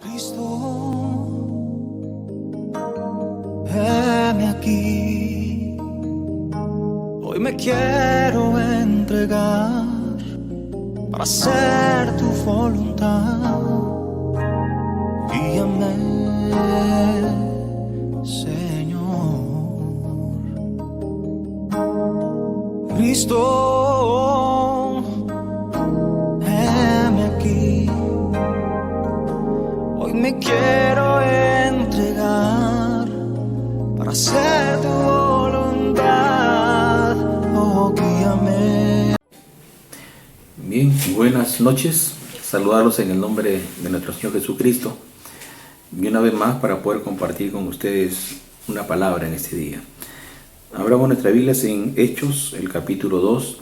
Cristo, heme aquí. Hoy me quiero entregar para hacer tu voluntad. Guíame, Señor. Cristo, heme aquí. Hoy me quiero entregar para hacer tu voluntad. Oh, guíame. Bien, buenas noches. Saludarlos en el nombre de nuestro Señor Jesucristo. Y una vez más para poder compartir con ustedes una palabra en este día. Abramos nuestras Biblias en Hechos, el capítulo 2,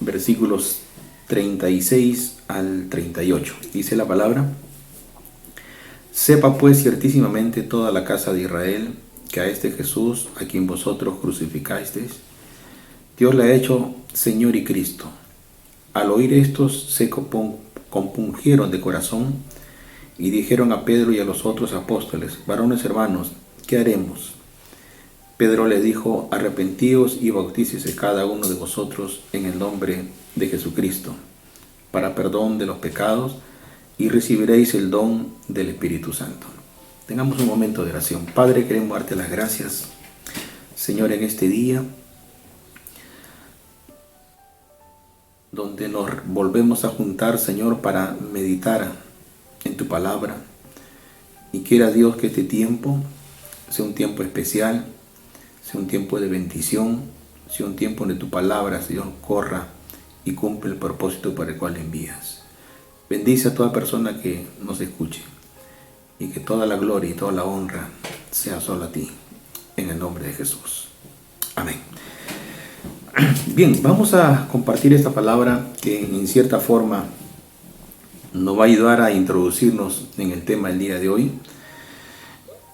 versículos 36 al 38. Dice la palabra: Sepa pues ciertísimamente toda la casa de Israel que a este Jesús, a quien vosotros crucificasteis, Dios le ha hecho Señor y Cristo. Al oír estos se compungieron de corazón y dijeron a Pedro y a los otros apóstoles: Varones hermanos, ¿qué haremos? Pedro les dijo: Arrepentíos y bautícese cada uno de vosotros en el nombre de Jesucristo, para perdón de los pecados, y recibiréis el don del Espíritu Santo. Tengamos un momento de oración. Padre, queremos darte las gracias, Señor, en este día, donde nos volvemos a juntar, Señor, para meditar en tu palabra. Y quiera Dios que este tiempo sea un tiempo especial, sea un tiempo de bendición, sea un tiempo donde tu palabra, Señor, corra y cumple el propósito para el cual envías. Bendice a toda persona que nos escuche y que toda la gloria y toda la honra sea solo a ti, en el nombre de Jesús. Amén. Bien, vamos a compartir esta palabra que en cierta forma nos va a ayudar a introducirnos en el tema del día de hoy.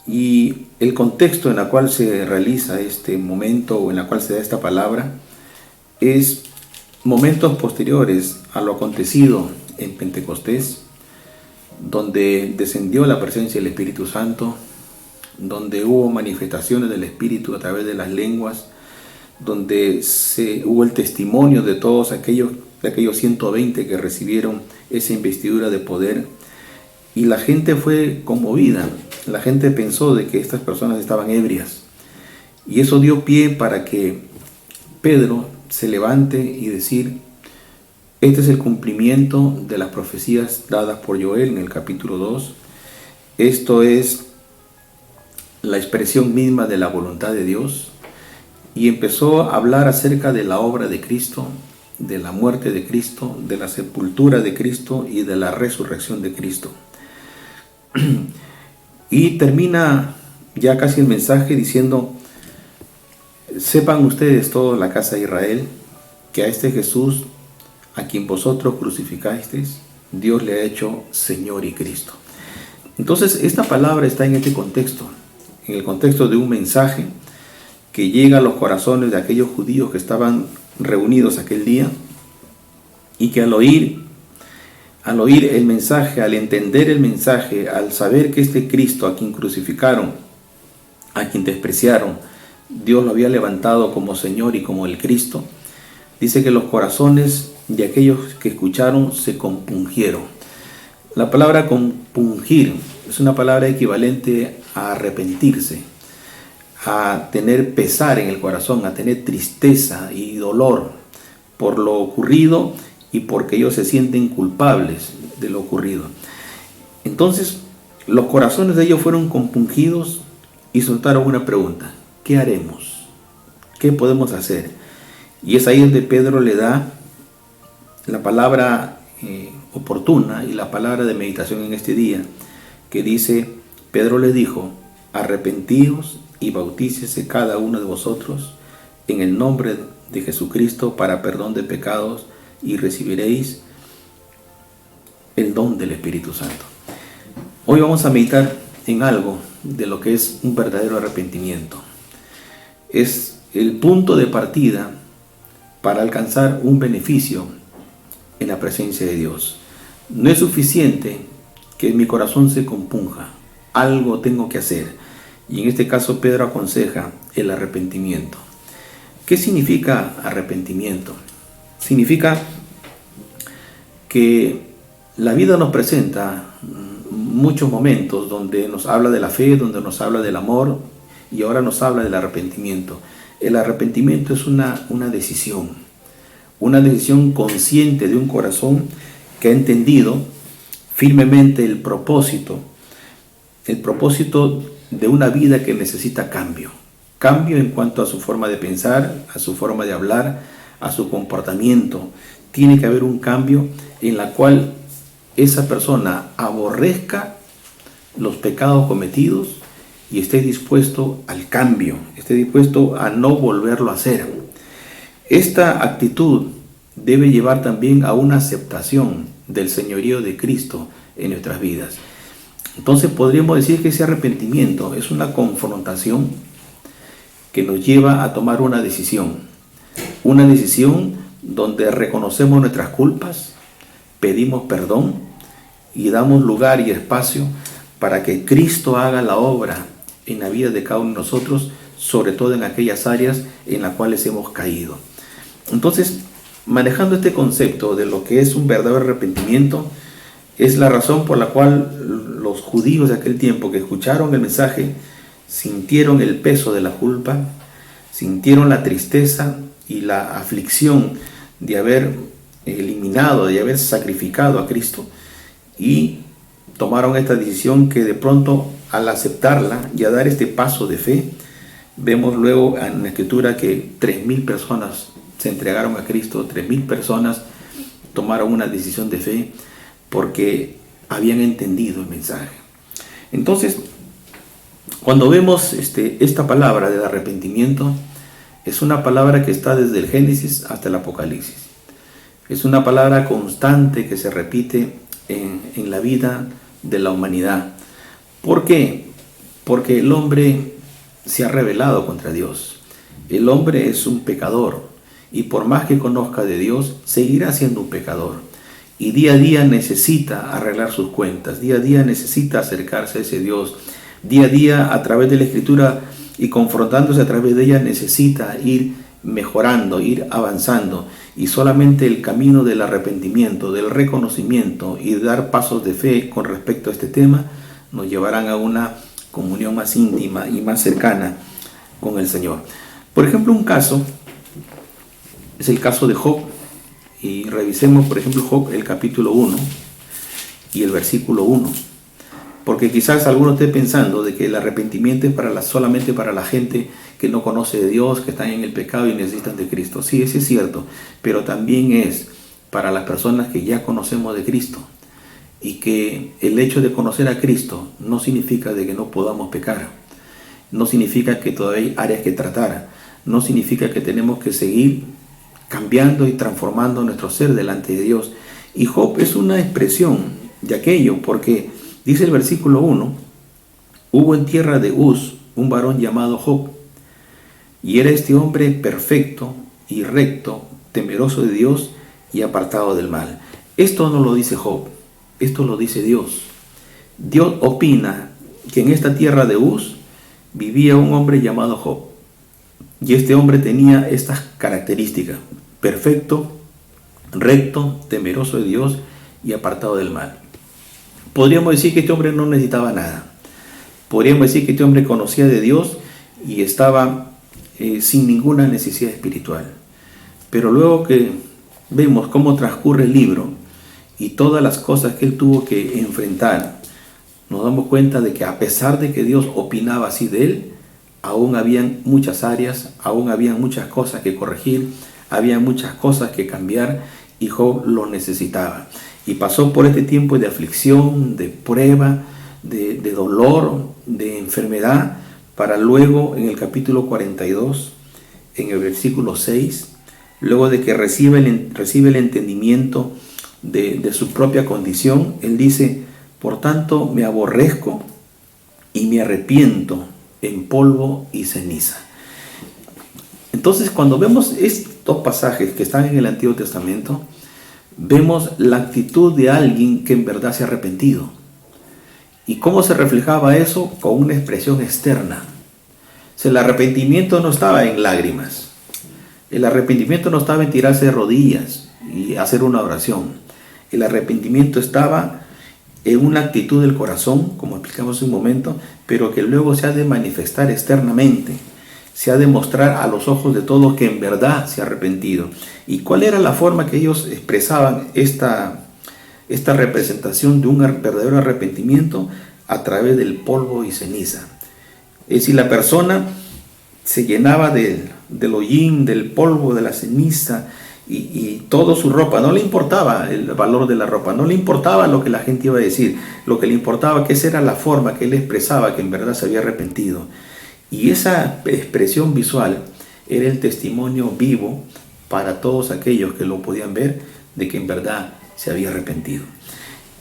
Y el contexto en el cual se realiza este momento o en el cual se da esta palabra es momentos posteriores a lo acontecido en Pentecostés, donde descendió la presencia del Espíritu Santo, donde hubo manifestaciones del Espíritu a través de las lenguas, donde hubo el testimonio de todos aquellos 120 que recibieron esa investidura de poder, y la gente fue conmovida. La gente pensó de que estas personas estaban ebrias, y eso dio pie para que Pedro se levante y decir: este es el cumplimiento de las profecías dadas por Joel en el capítulo 2. Esto es la expresión misma de la voluntad de Dios. Y empezó a hablar acerca de la obra de Cristo, de la muerte de Cristo, de la sepultura de Cristo y de la resurrección de Cristo. Y termina ya casi el mensaje diciendo: sepan ustedes, toda la casa de Israel, que a este Jesús, a quien vosotros crucificasteis, Dios le ha hecho Señor y Cristo. Entonces, esta palabra está en este contexto, en el contexto de un mensaje que llega a los corazones de aquellos judíos que estaban reunidos aquel día, y que al oír el mensaje, al entender el mensaje, al saber que este Cristo a quien crucificaron, a quien despreciaron, Dios lo había levantado como Señor y como el Cristo, dice que los corazones de aquellos que escucharon se compungieron. La palabra compungir es una palabra equivalente a arrepentirse, a tener pesar en el corazón, a tener tristeza y dolor por lo ocurrido y porque ellos se sienten culpables de lo ocurrido. Entonces, los corazones de ellos fueron compungidos y soltaron una pregunta: ¿qué haremos? ¿Qué podemos hacer? Y es ahí donde Pedro le da la palabra oportuna y la palabra de meditación en este día, que dice: Pedro les dijo: arrepentíos y bautícese cada uno de vosotros en el nombre de Jesucristo para perdón de pecados, y recibiréis el don del Espíritu Santo. Hoy vamos a meditar en algo de lo que es un verdadero arrepentimiento. Es el punto de partida para alcanzar un beneficio en la presencia de Dios. No es suficiente que mi corazón se compunja, algo tengo que hacer. Y en este caso Pedro aconseja el arrepentimiento. ¿Qué significa arrepentimiento? Significa que la vida nos presenta muchos momentos donde nos habla de la fe, donde nos habla del amor y ahora nos habla del arrepentimiento. El arrepentimiento es una decisión consciente de un corazón que ha entendido firmemente el propósito de una vida que necesita cambio en cuanto a su forma de pensar, a su forma de hablar, a su comportamiento. Tiene que haber un cambio en la cual esa persona aborrezca los pecados cometidos y esté dispuesto al cambio, esté dispuesto a no volverlo a hacer. Esta actitud debe llevar también a una aceptación del señorío de Cristo en nuestras vidas. Entonces podríamos decir que ese arrepentimiento es una confrontación que nos lleva a tomar una decisión donde reconocemos nuestras culpas, pedimos perdón y damos lugar y espacio para que Cristo haga la obra en la vida de cada uno de nosotros, sobre todo en aquellas áreas en las cuales hemos caído. Entonces, manejando este concepto de lo que es un verdadero arrepentimiento, es la razón por la cual los judíos de aquel tiempo que escucharon el mensaje sintieron el peso de la culpa, sintieron la tristeza y la aflicción de haber eliminado, de haber sacrificado a Cristo, y tomaron esta decisión que de pronto al aceptarla y a dar este paso de fe, vemos luego en la Escritura que 3,000 personas se entregaron a Cristo, 3,000 personas tomaron una decisión de fe porque habían entendido el mensaje. Entonces, cuando vemos esta palabra del arrepentimiento, es una palabra que está desde el Génesis hasta el Apocalipsis. Es una palabra constante que se repite en la vida de la humanidad. ¿Por qué? Porque el hombre se ha rebelado contra Dios. El hombre es un pecador y por más que conozca de Dios, seguirá siendo un pecador. Y día a día necesita arreglar sus cuentas, día a día necesita acercarse a ese Dios. Día a día, a través de la Escritura y confrontándose a través de ella, necesita ir mejorando, ir avanzando. Y solamente el camino del arrepentimiento, del reconocimiento y dar pasos de fe con respecto a este tema nos llevarán a una comunión más íntima y más cercana con el Señor. Por ejemplo, un caso es el caso de Job. Y revisemos, por ejemplo, Job, el capítulo 1 y el versículo 1. Porque quizás alguno esté pensando de que el arrepentimiento es solamente para la gente que no conoce de Dios, que están en el pecado y necesitan de Cristo. Sí, eso es cierto, pero también es para las personas que ya conocemos de Cristo. Y que el hecho de conocer a Cristo no significa de que no podamos pecar. No significa que todavía hay áreas que tratar. No significa que tenemos que seguir cambiando y transformando nuestro ser delante de Dios. Y Job es una expresión de aquello, porque dice el versículo 1, hubo en tierra de Uz un varón llamado Job, y era este hombre perfecto y recto, temeroso de Dios y apartado del mal. Esto no lo dice Job, esto lo dice Dios. Dios opina que en esta tierra de Uz vivía un hombre llamado Job, y este hombre tenía estas características: perfecto, recto, temeroso de Dios y apartado del mal. Podríamos decir que este hombre no necesitaba nada. Podríamos decir que este hombre conocía de Dios y estaba sin ninguna necesidad espiritual. Pero luego que vemos cómo transcurre el libro y todas las cosas que él tuvo que enfrentar, nos damos cuenta de que a pesar de que Dios opinaba así de él, aún habían muchas áreas, aún habían muchas cosas que corregir, había muchas cosas que cambiar y Job lo necesitaba. Y pasó por este tiempo de aflicción, de prueba, de dolor, de enfermedad, para luego en el capítulo 42, en el versículo 6, luego de que recibe el entendimiento de su propia condición, él dice: por tanto me aborrezco y me arrepiento en polvo y ceniza. Entonces, cuando vemos estos pasajes que están en el Antiguo Testamento, vemos la actitud de alguien que en verdad se ha arrepentido. ¿Y cómo se reflejaba eso? Con una expresión externa. O sea, el arrepentimiento no estaba en lágrimas. El arrepentimiento no estaba en tirarse de rodillas y hacer una oración. El arrepentimiento estaba en una actitud del corazón, como explicamos un momento, pero que luego se ha de manifestar externamente. Se ha de mostrar a los ojos de todos que en verdad se ha arrepentido. ¿Y cuál era la forma que ellos expresaban esta representación de un verdadero arrepentimiento? A través del polvo y ceniza. Es decir, la persona se llenaba del hollín, del polvo, de la ceniza y toda su ropa. No le importaba el valor de la ropa, no le importaba lo que la gente iba a decir. Lo que le importaba que esa era la forma que él expresaba que en verdad se había arrepentido. Y esa expresión visual era el testimonio vivo para todos aquellos que lo podían ver de que en verdad se había arrepentido.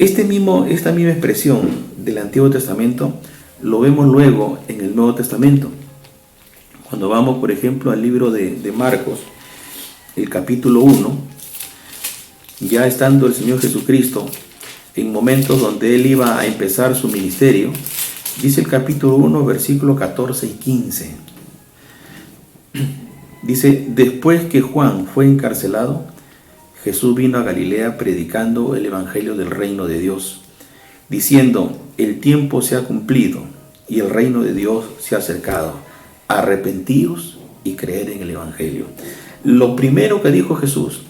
Esta misma expresión del Antiguo Testamento lo vemos luego en el Nuevo Testamento. Cuando vamos, por ejemplo, al libro de Marcos, el capítulo 1, ya estando el Señor Jesucristo en momentos donde Él iba a empezar su ministerio, dice el capítulo 1, versículos 14 y 15. Dice, después que Juan fue encarcelado, Jesús vino a Galilea predicando el evangelio del reino de Dios, diciendo, el tiempo se ha cumplido y el reino de Dios se ha acercado. Arrepentíos y creed en el evangelio. Lo primero que dijo Jesús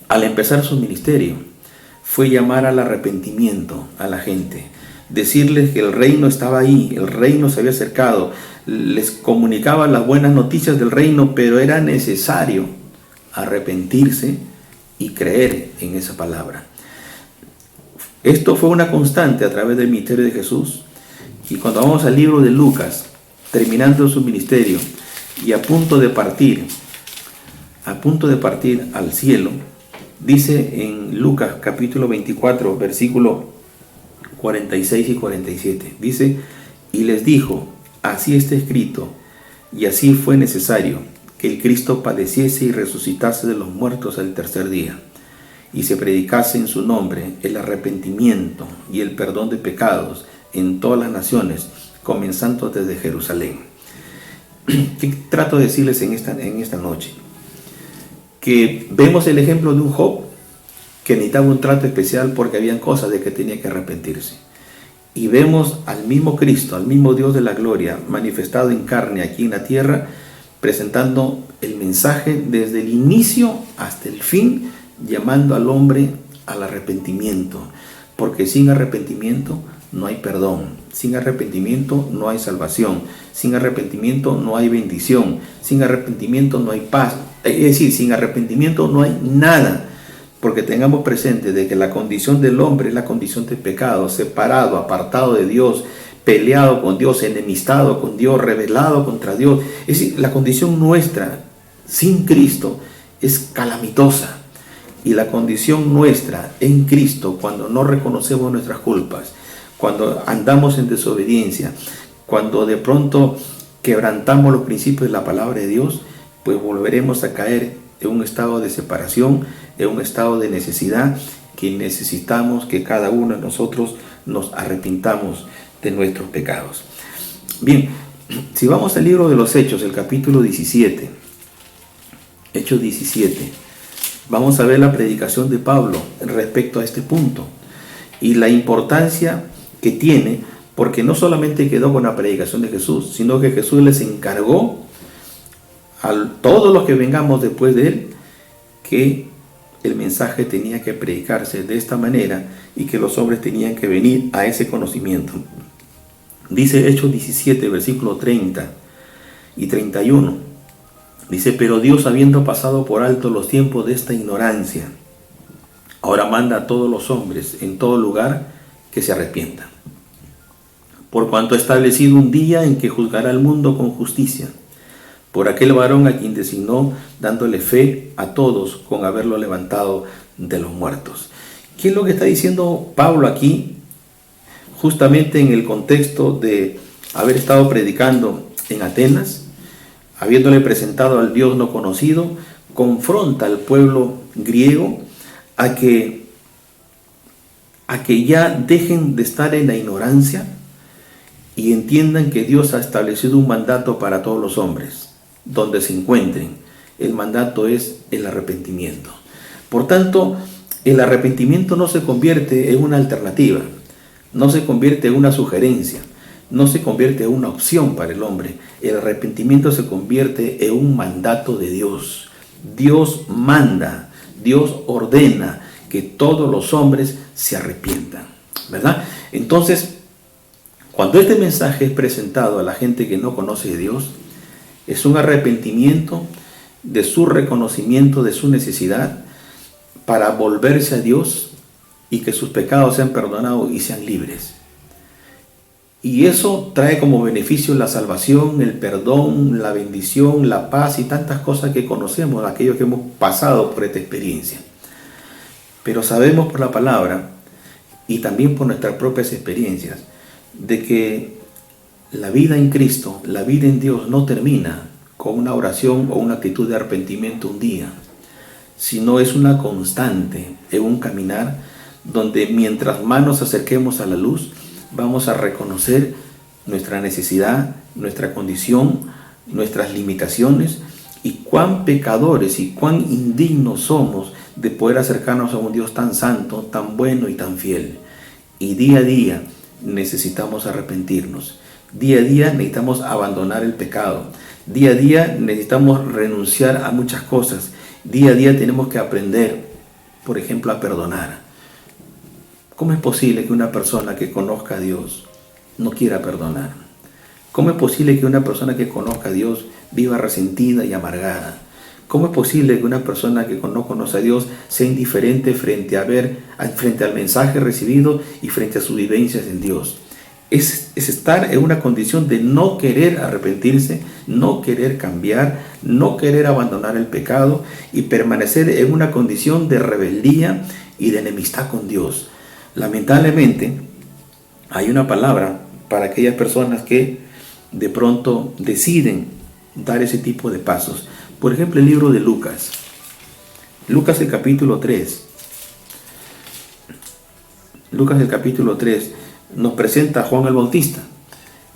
al empezar su ministerio fue llamar al arrepentimiento a la gente, decirles que el reino estaba ahí, el reino se había acercado, les comunicaba las buenas noticias del reino, pero era necesario arrepentirse y creer en esa palabra. Esto fue una constante a través del ministerio de Jesús. Y cuando vamos al libro de Lucas, terminando su ministerio y a punto de partir al cielo, dice en Lucas capítulo 24, versículo 46 y 47, dice, y les dijo, así está escrito, y así fue necesario, que el Cristo padeciese y resucitase de los muertos al tercer día, y se predicase en su nombre el arrepentimiento y el perdón de pecados en todas las naciones, comenzando desde Jerusalén. ¿Qué trato de decirles en esta noche? Que vemos el ejemplo de un Job que necesitaba un trato especial porque habían cosas de que tenía que arrepentirse. Y vemos al mismo Cristo, al mismo Dios de la gloria, manifestado en carne aquí en la tierra, presentando el mensaje desde el inicio hasta el fin, llamando al hombre al arrepentimiento, porque sin arrepentimiento no hay perdón, sin arrepentimiento no hay salvación, sin arrepentimiento no hay bendición, sin arrepentimiento no hay paz, es decir, sin arrepentimiento no hay nada, porque tengamos presente de que la condición del hombre es la condición de pecado, separado, apartado de Dios, peleado con Dios, enemistado con Dios, rebelado contra Dios. Es decir, la condición nuestra sin Cristo es calamitosa. Y la condición nuestra en Cristo, cuando no reconocemos nuestras culpas, cuando andamos en desobediencia, cuando de pronto quebrantamos los principios de la palabra de Dios, pues volveremos a caer en un estado de separación, en un estado de necesidad, que necesitamos que cada uno de nosotros nos arrepintamos de nuestros pecados. Bien, si vamos al libro de los Hechos, el capítulo 17, Hechos 17, vamos a ver la predicación de Pablo respecto a este punto y la importancia que tiene, porque no solamente quedó con la predicación de Jesús, sino que Jesús les encargó a todos los que vengamos después de él que el mensaje tenía que predicarse de esta manera y que los hombres tenían que venir a ese conocimiento. Dice Hechos 17, versículo 30 y 31. Dice, pero Dios, habiendo pasado por alto los tiempos de esta ignorancia, ahora manda a todos los hombres en todo lugar que se arrepientan. Por cuanto ha establecido un día en que juzgará al mundo con justicia, por aquel varón a quien designó, dándole fe a todos con haberlo levantado de los muertos. ¿Qué es lo que está diciendo Pablo aquí? Justamente en el contexto de haber estado predicando en Atenas, habiéndole presentado al Dios no conocido, confronta al pueblo griego a que a que ya dejen de estar en la ignorancia y entiendan que Dios ha establecido un mandato para todos los hombres, donde se encuentren. El mandato es el arrepentimiento. Por tanto, el arrepentimiento no se convierte en una alternativa, no se convierte en una sugerencia, no se convierte en una opción para el hombre. El arrepentimiento se convierte en un mandato de Dios. Dios manda, Dios ordena que todos los hombres se arrepientan, ¿verdad? Entonces, cuando este mensaje es presentado a la gente que no conoce a Dios, es un arrepentimiento de su reconocimiento de su necesidad para volverse a Dios y que sus pecados sean perdonados y sean libres. Y eso trae como beneficio la salvación, el perdón, la bendición, la paz y tantas cosas que conocemos, aquellos que hemos pasado por esta experiencia. Pero sabemos por la palabra y también por nuestras propias experiencias de que la vida en Cristo, la vida en Dios no termina con una oración o una actitud de arrepentimiento un día, sino es una constante, en un caminar donde mientras más nos acerquemos a la luz, vamos a reconocer nuestra necesidad, nuestra condición, nuestras limitaciones y cuán pecadores y cuán indignos somos de poder acercarnos a un Dios tan santo, tan bueno y tan fiel. Y día a día necesitamos arrepentirnos. Día a día necesitamos abandonar el pecado. Día a día necesitamos renunciar a muchas cosas. Día a día tenemos que aprender, por ejemplo, a perdonar. ¿Cómo es posible que una persona que conozca a Dios no quiera perdonar? ¿Cómo es posible que una persona que conozca a Dios viva resentida y amargada? ¿Cómo es posible que una persona que no conoce a Dios sea indiferente frente al mensaje recibido y frente a sus vivencias en Dios? Es estar en una condición de no querer arrepentirse, no querer cambiar, no querer abandonar el pecado y permanecer en una condición de rebeldía y de enemistad con Dios. Lamentablemente, hay una palabra para aquellas personas que de pronto deciden dar ese tipo de pasos. Por ejemplo, el libro de Lucas. Lucas el capítulo 3. Lucas el capítulo 3 nos presenta a Juan el Bautista.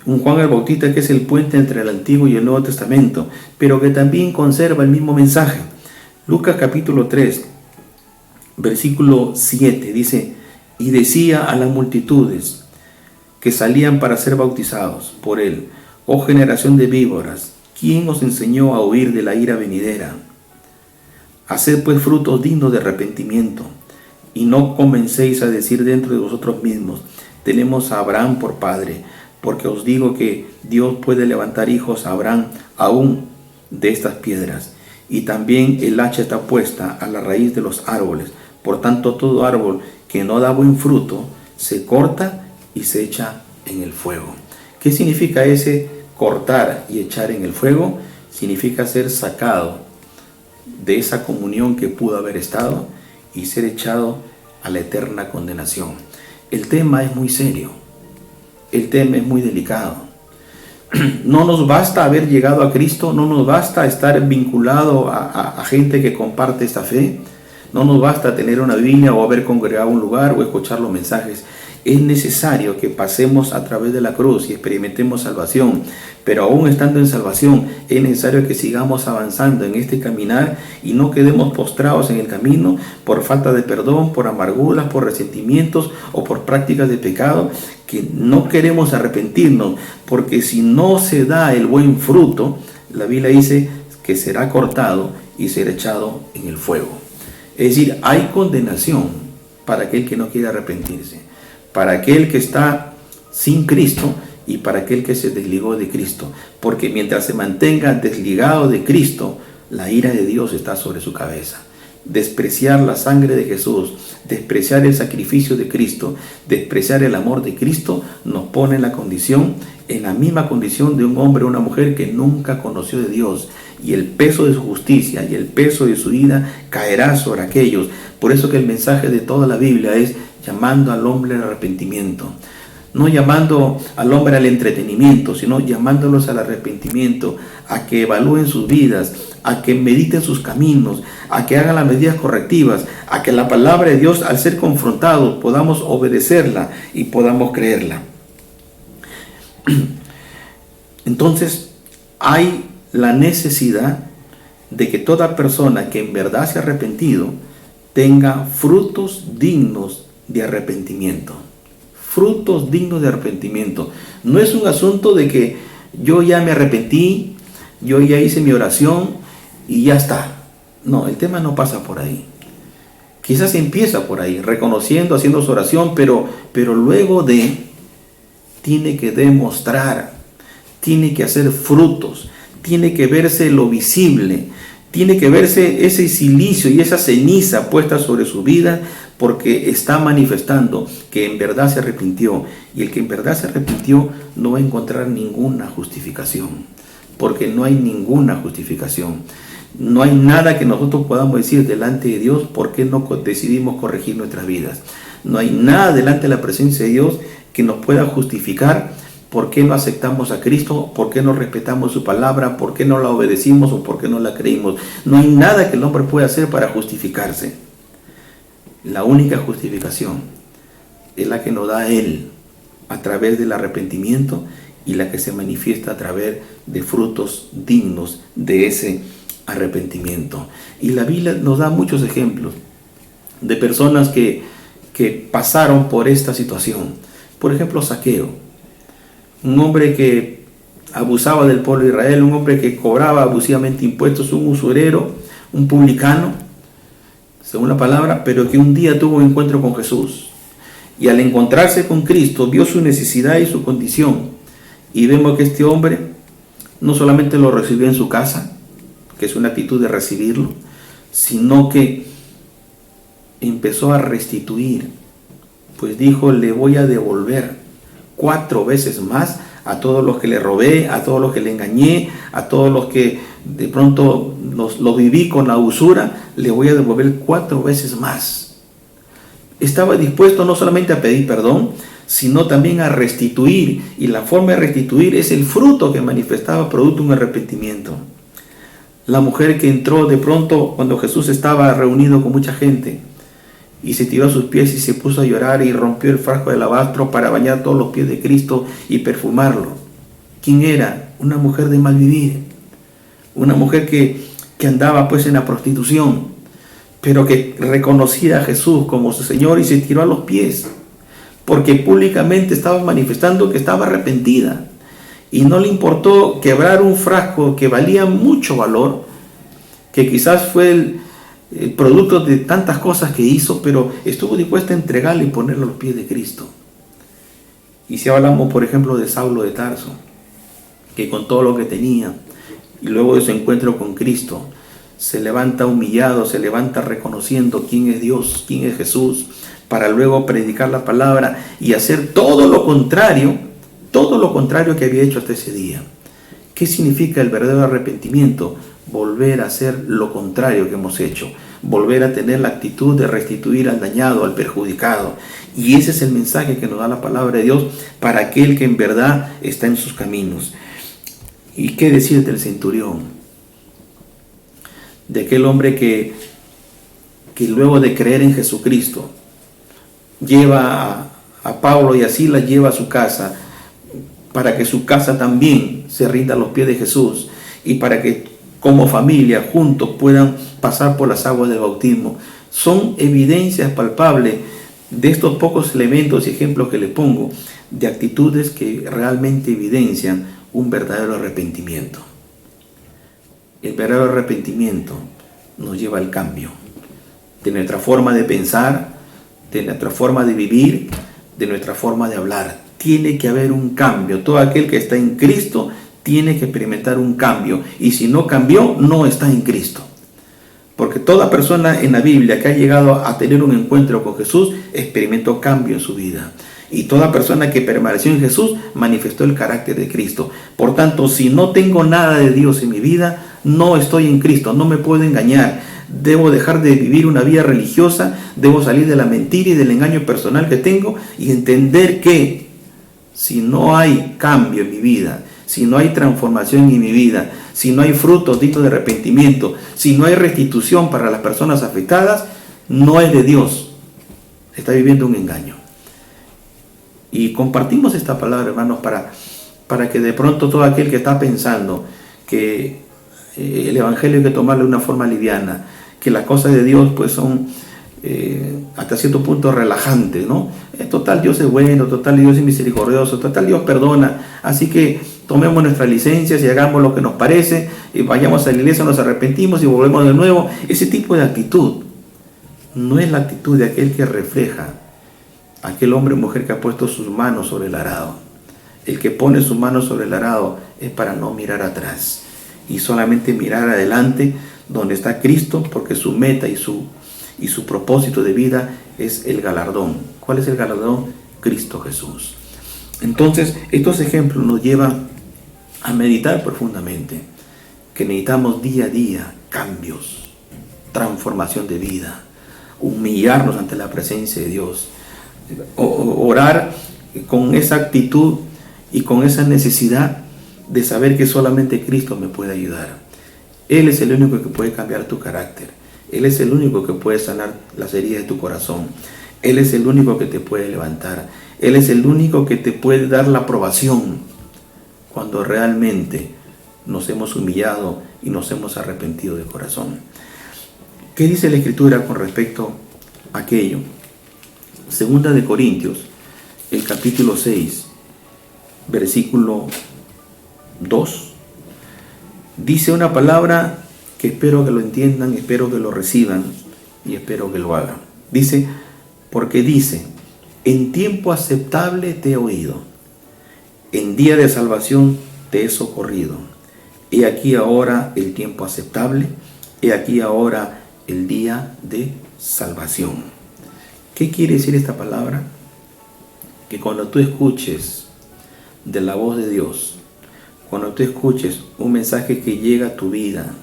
Un Juan el Bautista que es el puente entre el Antiguo y el Nuevo Testamento, pero que también conserva el mismo mensaje. Lucas capítulo 3, versículo 7 dice: y decía a las multitudes que salían para ser bautizados por él: oh generación de víboras, ¿quién os enseñó a huir de la ira venidera? Haced pues frutos dignos de arrepentimiento, y no comencéis a decir dentro de vosotros mismos: tenemos a Abraham por padre, porque os digo que Dios puede levantar hijos a Abraham aún de estas piedras. Y también el hacha está puesta a la raíz de los árboles. Por tanto, todo árbol que no da buen fruto se corta y se echa en el fuego. ¿Qué significa ese cortar y echar en el fuego? Significa ser sacado de esa comunión que pudo haber estado y ser echado a la eterna condenación. El tema es muy serio, el tema es muy delicado. No nos basta haber llegado a Cristo, no nos basta estar vinculado a gente que comparte esta fe, no nos basta tener una Biblia o haber congregado un lugar o escuchar los mensajes. Es necesario que pasemos a través de la cruz y experimentemos salvación, pero aún estando en salvación es necesario que sigamos avanzando en este caminar y no quedemos postrados en el camino por falta de perdón, por amarguras, por resentimientos o por prácticas de pecado, que no queremos arrepentirnos, porque si no se da el buen fruto, la Biblia dice que será cortado y será echado en el fuego. Es decir, hay condenación para aquel que no quiere arrepentirse, para aquel que está sin Cristo y para aquel que se desligó de Cristo. Porque mientras se mantenga desligado de Cristo, la ira de Dios está sobre su cabeza. Despreciar la sangre de Jesús, despreciar el sacrificio de Cristo, despreciar el amor de Cristo, nos pone en la misma condición de un hombre o una mujer que nunca conoció de Dios. Y el peso de su justicia y el peso de su ira caerá sobre aquellos. Por eso que el mensaje de toda la Biblia es llamando al hombre al arrepentimiento. no llamando al hombre al entretenimiento, sino llamándolos al arrepentimiento, a que evalúen sus vidas, a que mediten sus caminos, a que hagan las medidas correctivas, a que la palabra de Dios, al ser confrontados, podamos obedecerla y podamos creerla. Entonces, hay la necesidad de que toda persona que en verdad se ha arrepentido tenga frutos dignos de arrepentimiento. Frutos dignos de arrepentimiento. No es un asunto de que yo ya me arrepentí, yo ya hice mi oración y ya está. No, el tema no pasa por ahí. Quizás empieza por ahí, reconociendo, haciendo su oración, pero luego tiene que demostrar, tiene que hacer frutos, tiene que verse lo visible, tiene que verse ese silicio y esa ceniza puesta sobre su vida, porque está manifestando que en verdad se arrepintió. Y el que en verdad se arrepintió no va a encontrar ninguna justificación, porque no hay ninguna justificación. No hay nada que nosotros podamos decir delante de Dios por qué no decidimos corregir nuestras vidas. No hay nada delante de la presencia de Dios que nos pueda justificar por qué no aceptamos a Cristo, por qué no respetamos su palabra, por qué no la obedecimos o por qué no la creímos. No hay nada que el hombre pueda hacer para justificarse. La única justificación es la que nos da Él a través del arrepentimiento y la que se manifiesta a través de frutos dignos de ese arrepentimiento. Y la Biblia nos da muchos ejemplos de personas que pasaron por esta situación. Por ejemplo, Zaqueo, un hombre que abusaba del pueblo de Israel, un hombre que cobraba abusivamente impuestos, un usurero, un publicano, según la palabra, pero que un día tuvo un encuentro con Jesús. Y al encontrarse con Cristo, vio su necesidad y su condición. Y vemos que este hombre no solamente lo recibió en su casa, que es una actitud de recibirlo, sino que empezó a restituir. Pues dijo, le voy a devolver 4 veces más a todos los que le robé, a todos los que le engañé, a todos los que de pronto lo viví con la usura, le voy a devolver 4 veces más. Estaba dispuesto no solamente a pedir perdón, sino también a restituir, y la forma de restituir es el fruto que manifestaba producto de un arrepentimiento. La mujer que entró de pronto cuando Jesús estaba reunido con mucha gente y se tiró a sus pies y se puso a llorar y rompió el frasco de alabastro para bañar todos los pies de Cristo y perfumarlo. ¿Quién era? Una mujer de mal vivir, una mujer que andaba pues en la prostitución, pero que reconocía a Jesús como su Señor y se tiró a los pies, porque públicamente estaba manifestando que estaba arrepentida. Y no le importó quebrar un frasco que valía mucho valor, que quizás fue el producto de tantas cosas que hizo, pero estuvo dispuesta a entregarle y ponerlo a los pies de Cristo. Y si hablamos, por ejemplo, de Saulo de Tarso, que con todo lo que tenía, y luego de su encuentro con Cristo, se levanta humillado, se levanta reconociendo quién es Dios, quién es Jesús, para luego predicar la palabra y hacer todo lo contrario que había hecho hasta ese día. ¿Qué significa el verdadero arrepentimiento? Volver a hacer lo contrario que hemos hecho, volver a tener la actitud de restituir al dañado, al perjudicado. Y ese es el mensaje que nos da la palabra de Dios para aquel que en verdad está en sus caminos. ¿Y qué decir del centurión? De aquel hombre que luego de creer en Jesucristo, lleva a Pablo y a Silas, lleva a su casa, para que su casa también se rinda a los pies de Jesús y para que como familia juntos puedan pasar por las aguas del bautismo. Son evidencias palpables de estos pocos elementos y ejemplos que le pongo, de actitudes que realmente evidencian un verdadero arrepentimiento. El verdadero arrepentimiento nos lleva al cambio de nuestra forma de pensar, de nuestra forma de vivir, de nuestra forma de hablar. Tiene que haber un cambio. Todo aquel que está en Cristo tiene que experimentar un cambio. Y si no cambió, no está en Cristo. Porque toda persona en la Biblia que ha llegado a tener un encuentro con Jesús experimentó cambio en su vida. Y toda persona que permaneció en Jesús manifestó el carácter de Cristo. Por tanto, si no tengo nada de Dios en mi vida, no estoy en Cristo, no me puedo engañar. Debo dejar de vivir una vida religiosa, debo salir de la mentira y del engaño personal que tengo y entender que si no hay cambio en mi vida, si no hay transformación en mi vida, si no hay frutos dignos de arrepentimiento, si no hay restitución para las personas afectadas, no es de Dios. Está viviendo un engaño. Y compartimos esta palabra, hermanos, para que de pronto todo aquel que está pensando que el Evangelio hay que tomarlo de una forma liviana, que las cosas de Dios pues son hasta cierto punto relajantes, ¿no? Total, Dios es bueno, total, Dios es misericordioso, total, Dios perdona, así que tomemos nuestras licencias y hagamos lo que nos parece, y vayamos a la iglesia, nos arrepentimos y volvemos de nuevo. Ese tipo de actitud no es la actitud de aquel que refleja aquel hombre o mujer que ha puesto sus manos sobre el arado. El que pone sus manos sobre el arado es para no mirar atrás y solamente mirar adelante donde está Cristo, porque su meta y su propósito de vida es el galardón. ¿Cuál es el galardón? Cristo Jesús. Entonces, estos ejemplos nos llevan a meditar profundamente que necesitamos día a día cambios, transformación de vida, humillarnos ante la presencia de Dios, orar con esa actitud y con esa necesidad de saber que solamente Cristo me puede ayudar. Él es el único que puede cambiar tu carácter. Él es el único que puede sanar las heridas de tu corazón. Él es el único que te puede levantar. Él es el único que te puede dar la aprobación cuando realmente nos hemos humillado y nos hemos arrepentido de corazón. ¿Qué dice la Escritura con respecto a aquello? Segunda de Corintios, el capítulo 6, versículo 2, dice una palabra que espero que lo entiendan, espero que lo reciban y espero que lo hagan. Dice, porque dice, en tiempo aceptable te he oído, en día de salvación te he socorrido. He aquí ahora el tiempo aceptable, he aquí ahora el día de salvación. ¿Qué quiere decir esta palabra? Que cuando tú escuches de la voz de Dios, cuando tú escuches un mensaje que llega a tu vida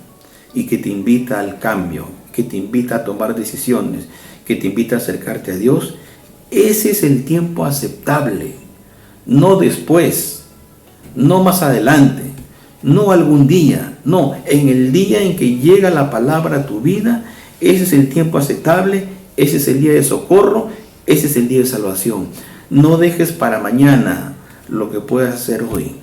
y que te invita al cambio, que te invita a tomar decisiones, que te invita a acercarte a Dios, ese es el tiempo aceptable, no después, no más adelante, no algún día, no, en el día en que llega la palabra a tu vida, ese es el tiempo aceptable, ese es el día de socorro, ese es el día de salvación. No dejes para mañana lo que puedas hacer hoy.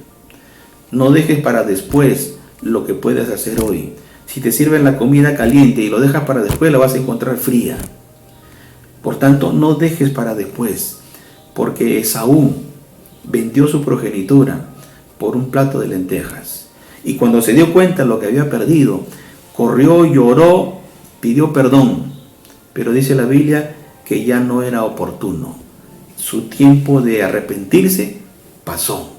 No dejes para después lo que puedes hacer hoy. Si te sirven la comida caliente y lo dejas para después, la vas a encontrar fría. Por tanto, no dejes para después, porque Esaú vendió su progenitura por un plato de lentejas. Y cuando se dio cuenta de lo que había perdido, corrió, lloró, pidió perdón. Pero dice la Biblia que ya no era oportuno. Su tiempo de arrepentirse pasó.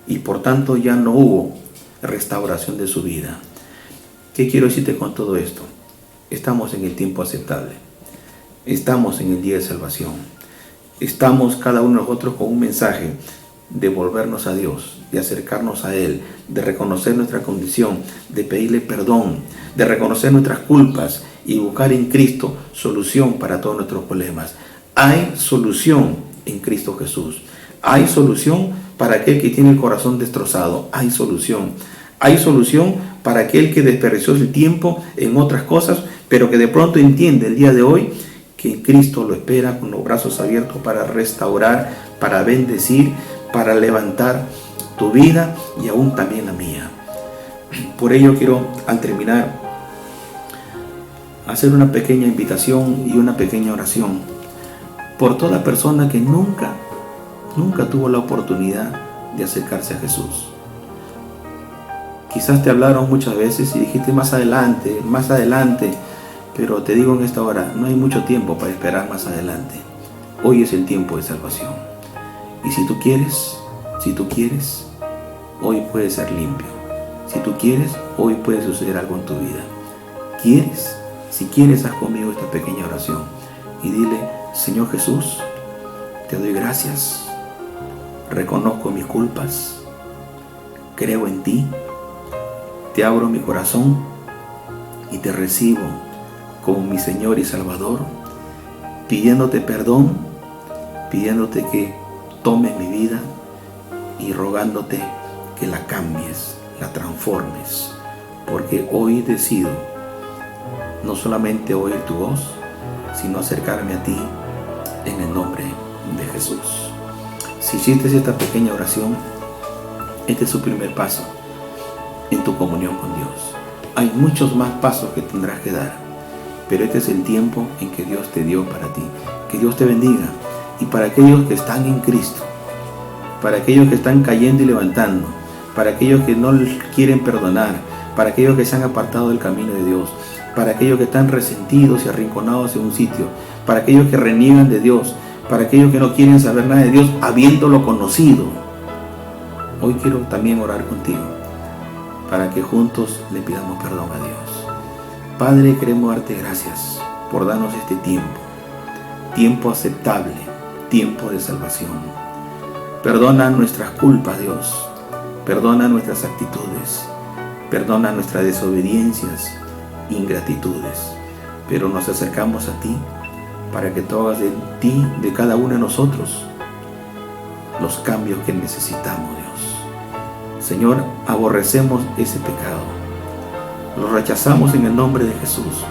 Y por tanto ya no hubo restauración de su vida. ¿Qué quiero decirte con todo esto? Estamos en el tiempo aceptable. Estamos en el día de salvación. Estamos cada uno de nosotros con un mensaje de volvernos a Dios, de acercarnos a Él, de reconocer nuestra condición, de pedirle perdón, de reconocer nuestras culpas y buscar en Cristo solución para todos nuestros problemas. Hay solución en Cristo Jesús. Hay solución para aquel que tiene el corazón destrozado. Hay solución. Hay solución para aquel que desperdició el tiempo en otras cosas, pero que de pronto entiende el día de hoy que Cristo lo espera con los brazos abiertos para restaurar, para bendecir, para levantar tu vida y aún también la mía. Por ello quiero, al terminar, hacer una pequeña invitación y una pequeña oración por toda persona que nunca tuvo la oportunidad de acercarse a Jesús. Quizás te hablaron muchas veces y dijiste más adelante, pero te digo en esta hora, no hay mucho tiempo para esperar más adelante. Hoy es el tiempo de salvación. Y si tú quieres, hoy puedes ser limpio. Si tú quieres, hoy puede suceder algo en tu vida. ¿Quieres? Si quieres, haz conmigo esta pequeña oración y dile, Señor Jesús, te doy gracias, reconozco mis culpas, creo en ti, te abro mi corazón y te recibo como mi Señor y Salvador, pidiéndote perdón, pidiéndote que tomes mi vida, y rogándote que la cambies, la transformes, porque hoy decido no solamente oír tu voz, sino acercarme a ti en el nombre de Jesús. Si hiciste esta pequeña oración, este es su primer paso en tu comunión con Dios. Hay muchos más pasos que tendrás que dar, pero este es el tiempo en que Dios te dio para ti. Que Dios te bendiga. Y para aquellos que están en Cristo, para aquellos que están cayendo y levantando, para aquellos que no quieren perdonar, para aquellos que se han apartado del camino de Dios, para aquellos que están resentidos y arrinconados en un sitio, para aquellos que reniegan de Dios, para aquellos que no quieren saber nada de Dios habiéndolo conocido. Hoy quiero también orar contigo para que juntos le pidamos perdón a Dios. Padre, queremos darte gracias por darnos este tiempo aceptable, tiempo de salvación. Perdona nuestras culpas, Dios. Perdona nuestras actitudes. Perdona nuestras desobediencias, ingratitudes. Pero nos acercamos a ti para que tú hagas de ti, de cada uno de nosotros, los cambios que necesitamos, Dios. Señor, aborrecemos ese pecado. Lo rechazamos en el nombre de Jesús.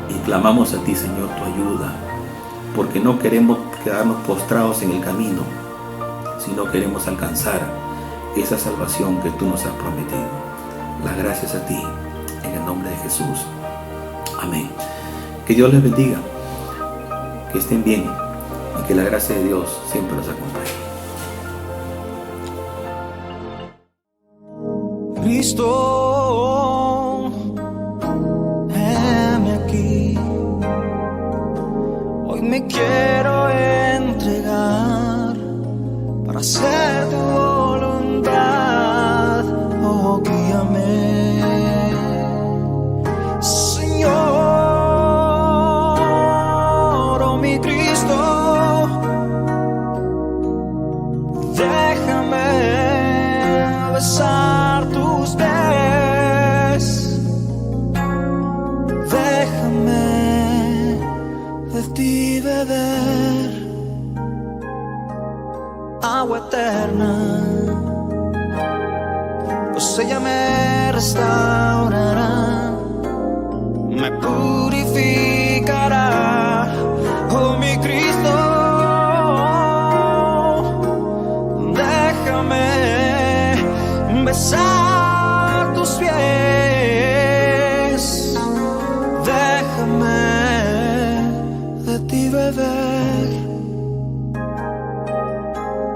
Y clamamos a ti, Señor, tu ayuda. Porque no queremos quedarnos postrados en el camino, sino queremos alcanzar esa salvación que tú nos has prometido. Las gracias a ti, en el nombre de Jesús. Amén. Que Dios les bendiga, que estén bien y que la gracia de Dios siempre los acompañe. Cristo, heme aquí. Hoy me quiero entregar para hacer tu voluntad. Oh, guíame, Señor, oh mi Cristo. Déjame besar tus pies. Déjame de ti beber agua eterna, pues ella me restaurará, me purificará. Oh mi Cristo, déjame besar tus pies. Déjame de ti beber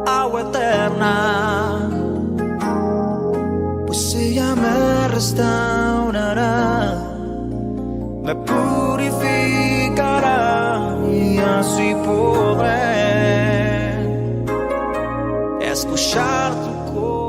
agua eterna, pues ella me restaurará, me purificará, y así podré escuchar tu corazón.